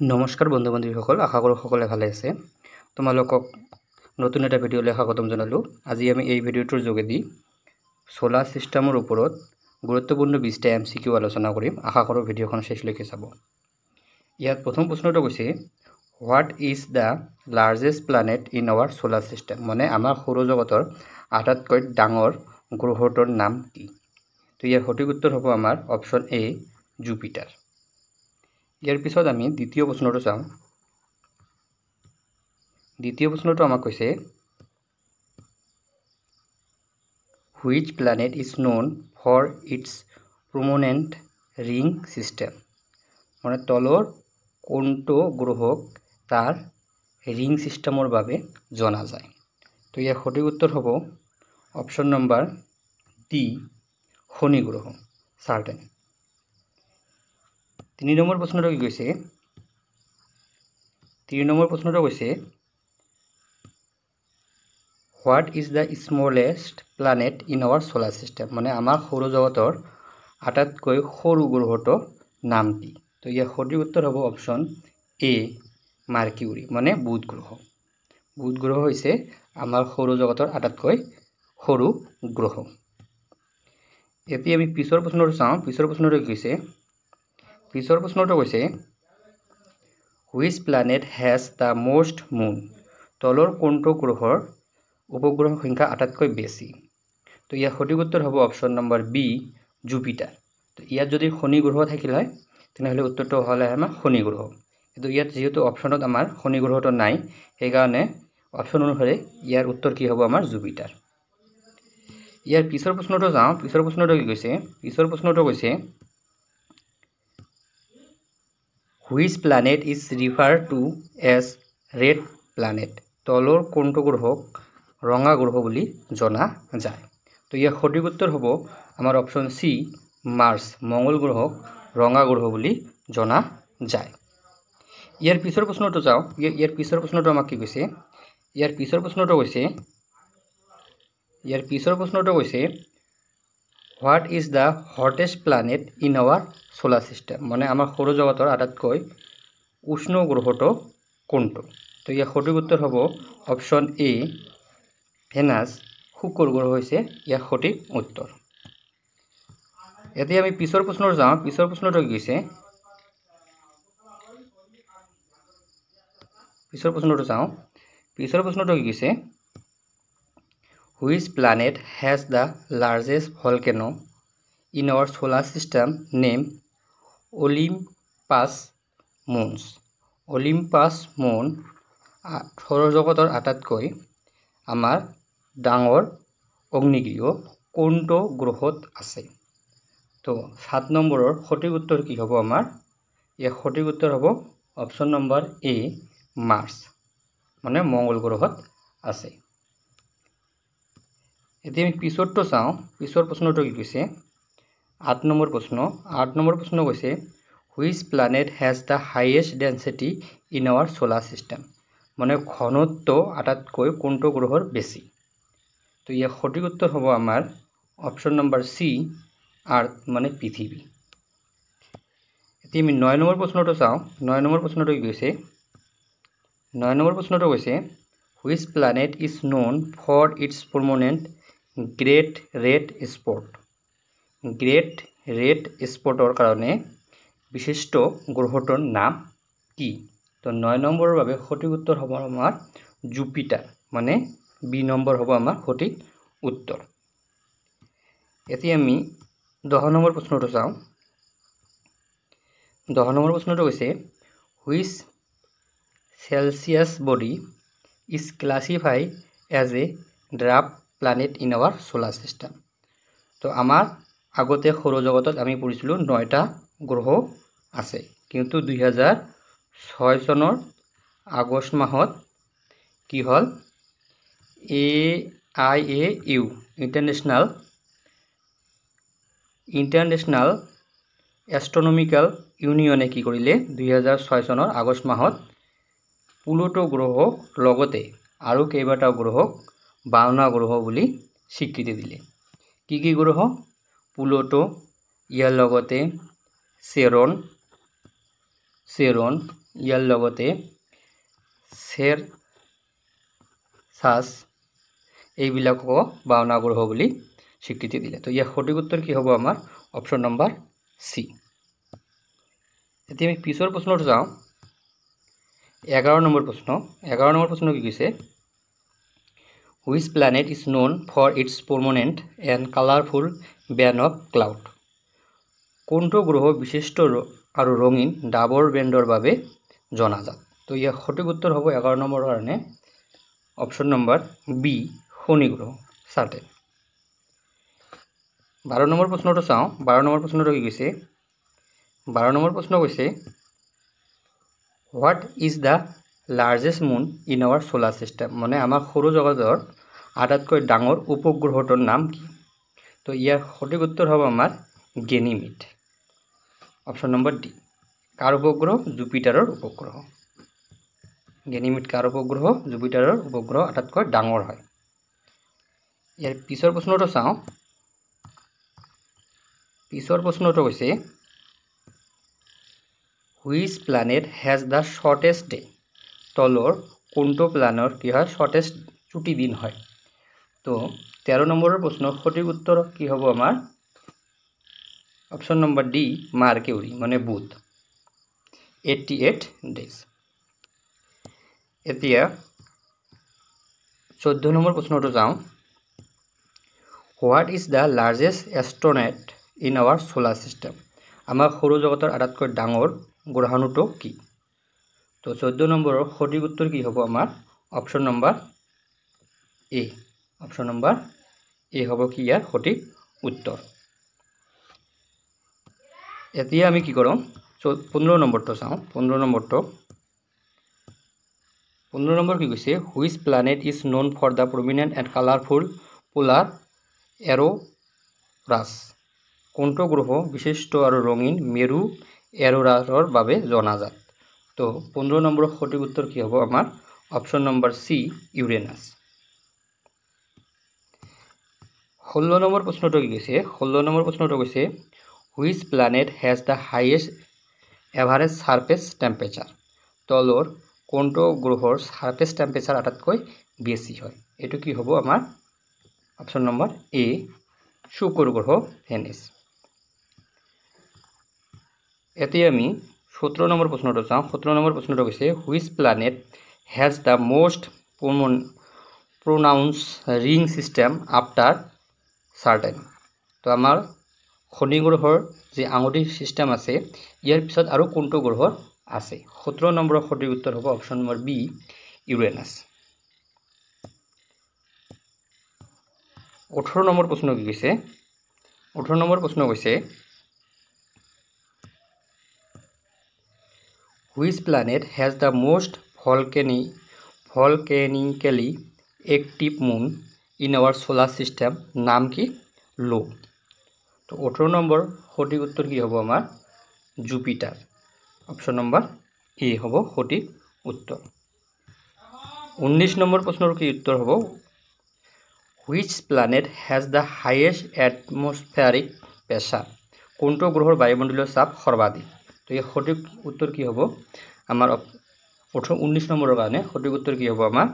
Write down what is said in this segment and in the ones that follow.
নমস্কাৰ বন্ধু বান্ধৱীসকল, আশা কৰোঁ সকলোৱে ভালে আছে। তোমালোকক নতুন এটা ভিডিঅ'লৈ স্বাগতম জনালোঁ। আজি আমি এই ভিডিঅ'টোৰ যোগেদি সোলাৰ ছিষ্টেমৰ ওপৰত গুৰুত্বপূৰ্ণ 20টা MCQ আলোচনা কৰিম। আশা কৰোঁ ভিডিঅ'খন শেষলৈকে চাব। ইয়াত প্ৰথম প্ৰশ্নটো কৈছে, what is the largest planet in our solar system? মানে আমাৰ সৌৰজগতৰ আটাইতকৈ ডাঙৰ গ্ৰহটোৰ নাম কি? তো ইয়াৰ সঠিক উত্তৰ হ'ব আমাৰ অপশ্যন এ, জুপিটাৰ। ইয়াৰ পিছত আমি দ্বিতীয় প্ৰশ্নটো চাওঁ। দ্বিতীয় প্ৰশ্নটো আমাক কৈছে, which planet is known for its prominent ring system? মানে তলৰ কোনটো গ্ৰহক তাৰ ৰিং ছিষ্টেমৰ বাবে জনা যায়? তো ইয়াৰ সঠিক উত্তৰ হ'ব অপশ্যন নম্বৰ ডি, শনি গ্ৰহ, চাৰ্টেন। 3 নম্বৰ প্ৰশ্নটো কি কৈছে? 3 নম্বৰ প্ৰশ্নটো কৈছে, what is the smallest planet in our solar system? মানে আমাৰ সৌৰজগতৰ আটাইতকৈ সৰু গ্ৰহটোৰ নাম কি? তো ইয়াৰ সঠিক উত্তৰ হ'ব অপশ্যন এ, মাৰ্কিউৰী, মানে বুধ গ্ৰহ। বুধ গ্ৰহ হৈছে আমাৰ সৌৰজগতৰ আটাইতকৈ সৰু গ্ৰহ। এতিয়া আমি পিছৰ প্ৰশ্নটো চাওঁ। পিছৰ প্ৰশ্নটো কি কৈছে? পিছৰ প্ৰশ্নটো কৈছে, which planet has the most moon? তলৰ কোনটো গ্ৰহৰ উপগ্ৰহ সংখ্যা আটাইতকৈ বেছি? তো ইয়াৰ সঠিক উত্তৰ হ'ব অপশ্যন নম্বৰ বি, জুপিটাৰ। তো ইয়াত যদি শনি গ্ৰহ থাকিল হয় তেনেহ'লে উত্তৰটো হ'লে আমাৰ শনি গ্ৰহ। কিন্তু ইয়াত যিহেতু অপশ্যনত আমাৰ শনি গ্ৰহটো নাই, সেইকাৰণে অপশ্যন অনুসাৰে ইয়াৰ উত্তৰ কি হ'ব? আমাৰ জুপিটাৰ। ইয়াৰ পিছৰ প্ৰশ্নটো যাওঁ। পিছৰ প্ৰশ্নটো কি কৈছে? পিছৰ প্ৰশ্নটো কৈছে, which planet is refer to as red planet? তলৰ কোনটো গ্ৰহক ৰঙা গ্ৰহ বুলি জনা যায়? তো ইয়াৰ সঠিক উত্তৰ হ'ব আমাৰ অপশ্যন চি, মাৰ্চ, মংগল গ্ৰহক ৰঙা গ্ৰহ বুলি জনা যায়। ইয়াৰ পিছৰ প্ৰশ্নটো যাওঁ। ইয়াৰ পিছৰ প্ৰশ্নটো আমাক কি কৈছে? ইয়াৰ পিছৰ প্ৰশ্নটো কৈছে, what is the hottest planet in our solar system? মানে আমাৰ সৌৰজগতৰ আটাইতকৈ উষ্ণ গ্ৰহটো কোনটো? তো ইয়াৰ সঠিক উত্তৰ হ'ব অপশ্যন এ, ভেনাছ, শুক্ৰ গ্ৰহ হৈছে ইয়াৰ সঠিক উত্তৰ। এতিয়া আমি পিছৰ প্ৰশ্নটো যাওঁ। পিছৰ প্ৰশ্নটো কি কৈছে? পিছৰ প্ৰশ্নটো কি কৈছে? Which planet has the largest volcano in our solar system name Olympus Mons? Olympus Mons সৌৰজগতৰ আটাইতকৈ আমাৰ ডাঙৰ অগ্নিগৃহ কোনটো গ্ৰহত আছে? তো 7 নম্বৰৰ সঠিক উত্তৰ কি হ'ব আমাৰ? ইয়াৰ সঠিক উত্তৰ হ'ব অপশ্যন নম্বৰ এ, মাৰ্চ, মানে মংগল গ্ৰহত আছে। এতিয়া আমি পিছৰটো চাওঁ। পিছৰ প্ৰশ্নটো কি কৈছে? 8 নম্বৰ প্ৰশ্ন। 8 নম্বৰ প্ৰশ্ন কৈছে, which planet has the highest density in our solar system? মানে ঘনত্ব আটাইতকৈ কোনটো গ্ৰহৰ বেছি? তো ইয়াৰ সঠিক উত্তৰ হ'ব আমাৰ অপশ্যন নম্বৰ চি, আৰ্থ, মানে পৃথিৱী। এতিয়া আমি 9 নম্বৰ প্ৰশ্নটো চাওঁ। 9 নম্বৰ প্ৰশ্নটো কি কৈছে? 9 নম্বৰ প্ৰশ্নটো কৈছে, which planet is known for its prominent great red spot? Great red স্পটৰ কাৰণে বিশিষ্ট গ্ৰহটোৰ নাম কি? তো 9 নম্বৰৰ বাবে সঠিক উত্তৰ হ'ব আমাৰ জুপিটাৰ, মানে বি নম্বৰ হ'ব আমাৰ সঠিক উত্তৰ। এতিয়া আমি 10 নম্বৰ প্ৰশ্নটো চাওঁ। 10 নম্বৰ প্ৰশ্নটো কৈছে, which celestial body is classified as a dwarf planet in our solar system? তো আমাৰ আগতে সৌৰজগতত আমি পঢ়িছিলোঁ 9টা গ্ৰহ আছে, কিন্তু 2006 চনৰ আগষ্ট মাহত কি হ'ল, AIAU ইণ্টাৰনেশ্যনেল এষ্ট্ৰনমিকেল ইউনিয়নে কি কৰিলে, 2006 চনৰ আগষ্ট মাহত প্লুটো গ্ৰহক লগতে আৰু কেইবাটাও গ্ৰহক 52 গ্ৰহ বুলি স্বীকৃতি দিলে। কি কি গ্ৰহ? প্লুটো, ইয়াৰ লগতে চেৰন, ইয়াৰ লগতে চেৰছাছ এইবিলাককো 52 গ্ৰহ বুলি স্বীকৃতি দিলে। তো ইয়াৰ সঠিক উত্তৰ কি হ'ব আমাৰ অপশ্যন নম্বৰ সি। এতিয়া আমি পিছৰ প্ৰশ্নটো যাওঁ। 11 নম্বৰ প্ৰশ্ন। 11 নম্বৰ প্ৰশ্ন কি কৈছে? Which planet is known for its permanent and colorful band of cloud? কোনটো গ্ৰহ বিশিষ্ট আৰু ৰঙীন ডাবৰ বেণ্ডৰ বাবে জনাজাত? তো ইয়াৰ সঠিক উত্তৰ হ'ব 11 নম্বৰৰ কাৰণে অপশ্যন নম্বৰ বি শনি গ্ৰহ চাৰ্টেন। 12 নম্বৰ প্ৰশ্নটো চাওঁ। 12 নম্বৰ প্ৰশ্নটো কি কৈছে? 12 নম্বৰ প্ৰশ্ন কৈছে what is the largest moon in our solar system? মানে আমাৰ সৌৰজগতৰ আটাইতকৈ ডাঙৰ উপগ্ৰহটোৰ নাম কি? তো ইয়াৰ সঠিক উত্তৰ হ'ব আমাৰ গেনিমিড। Option number D. কাৰ উপগ্ৰহ? জুপিটাৰৰ উপগ্ৰহ। গেনিমিড কাৰ উপগ্ৰহ? জুপিটাৰৰ উপগ্ৰহ আটাইতকৈ ডাঙৰ হয়। ইয়াৰ পিছৰ প্ৰশ্নটো চাওঁ। পিছৰ প্ৰশ্নটো হৈছে which planet has the shortest day? তলৰ কোনটো প্লানৰ কি হয় শৰ্টেষ্ট ছুটি দিন হয়? তো 13 নম্বৰৰ প্ৰশ্নৰ সঠিক উত্তৰ কি হ'ব আমাৰ অপশ্যন নম্বৰ ডি মাৰ্কিউৰি মানে বুধ 88 ডেজ। এতিয়া 14 নম্বৰ প্ৰশ্নটো যাওঁ। What is the largest asteroid in our solar system? আমাৰ সৌৰজগতৰ আটাইতকৈ ডাঙৰ গ্ৰহাণুটো কি? তো 14 নম্বৰৰ সঠিক উত্তৰ কি হ'ব আমাৰ অপশ্যন নম্বৰ এ। অপশ্যন নম্বৰ এ হ'ব কি ইয়াৰ সঠিক উত্তৰ। এতিয়া আমি কি কৰোঁ 15 নম্বৰটো চাওঁ। 15 নম্বৰ কি কৈছে? Which planet is known for the prominent and colourful polar auroras? কোনটো গ্ৰহ বিশিষ্ট আৰু ৰঙীন মেৰু এৰোৰাছৰ বাবে জনাজাত? তো 15 নম্বৰৰ সঠিক উত্তৰ কি হ'ব আমাৰ option number C Uranus. 16 number প্ৰশ্নটো কি কৈছে? 16 নম্বৰ প্ৰশ্নটো কৈছে which planet has the highest average surface temperature? তলৰ কোনটো গ্ৰহৰ ছাৰফেচ টেম্পাৰেচাৰ আটাইতকৈ বেছি হয়? এইটো কি হ'ব আমাৰ অপশ্যন নম্বৰ এ শুক্ৰ গ্ৰহ ভেনিছ। এতিয়া আমি 17 নম্বৰ প্ৰশ্নটো চাওঁ। 17 নম্বৰ প্ৰশ্নটো কৈছে which planet has the most pronouns ring system after certain? তো আমাৰ শনি গ্ৰহৰ যি আঙুঠি ছিষ্টেম আছে ইয়াৰ পিছত আৰু কোনটো গ্ৰহৰ আছে? 17 নম্বৰৰ সঠিক উত্তৰ হ'ব option number B Uranus. 18 number প্ৰশ্ন কি কৈছে? 18 নম্বৰ প্ৰশ্ন কৈছে which planet has the most volcanically active moon in our solar system? নাম কি? লো। তো 18 নম্বৰ সঠিক উত্তৰ কি হ'ব আমাৰ জুপিটাৰ। অপশ্যন নম্বৰ এ হ'ব সঠিক উত্তৰ। 19 নম্বৰ প্ৰশ্নৰ কি উত্তৰ হ'ব? Which planet has the highest atmospheric pressure? কোনটো গ্ৰহৰ বায়ুমণ্ডলীয় চাপ সৰ্বাধিক? তো এই সঠিক উত্তৰ কি হ'ব আমাৰ 19 নম্বৰৰ কাৰণে সঠিক উত্তৰ কি হ'ব আমাৰ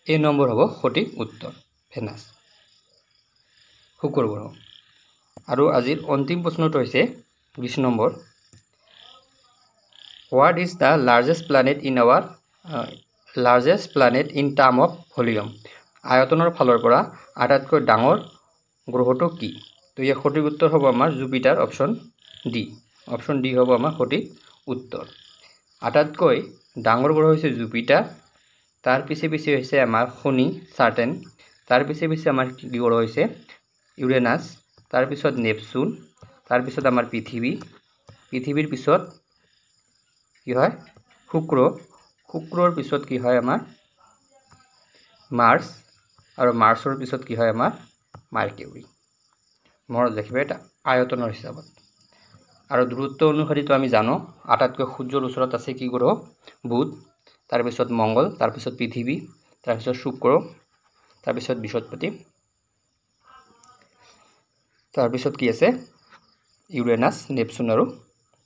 এ নম্বৰ হ'ব সঠিক উত্তৰ ভেনাছ শুক্ৰ গ্ৰহ। আৰু আজিৰ অন্তিম প্ৰশ্নটো হৈছে 20 number. What is the largest planet in term of volume? আয়তনৰ ফালৰ পৰা আটাইতকৈ ডাঙৰ গ্ৰহটো কি? তো ইয়াৰ সঠিক উত্তৰ হ'ব আমাৰ Jupiter option D. Option D হ'ব আমাৰ সঠিক উত্তৰ। আটাইতকৈ ডাঙৰ গ্ৰহ হৈছে জুপিটাৰ, তাৰ পিছে হৈছে আমাৰ শনি চাৰ্টেন, তাৰ পিছে আমাৰ কি গ্ৰহ হৈছে ইউৰেনাছ, তাৰপিছত নেপচুন, তাৰপিছত আমাৰ পৃথিৱীৰ পিছত কি হয় শুক্ৰৰ পিছত কি হয় আমাৰ মাৰ্চ, আৰু মাৰ্চৰ পিছত কি হয় আমাৰ মাৰ্কিউৰি। মনত ৰাখিব এটা আয়তনৰ হিচাপত। আৰু দূৰত্ব অনুসৰিতো আমি জানো আটাইতকৈ সূৰ্যৰ ওচৰত আছে কি গ্ৰহ? বুধ, তাৰপিছত মংগল, তাৰপিছত পৃথিৱী, তাৰপিছত শুক্ৰ, তাৰপিছত বৃহস্পতি, তাৰপিছত কি আছে ইউৰেনাছ, নেপচুন আৰু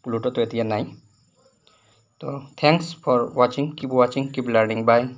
প্লুটোটো এতিয়া নাই। তো থ্যাংকস ফৰ ৱাচিং, কিপ ৱাচিং, কিপ লাৰ্নিং, বাই।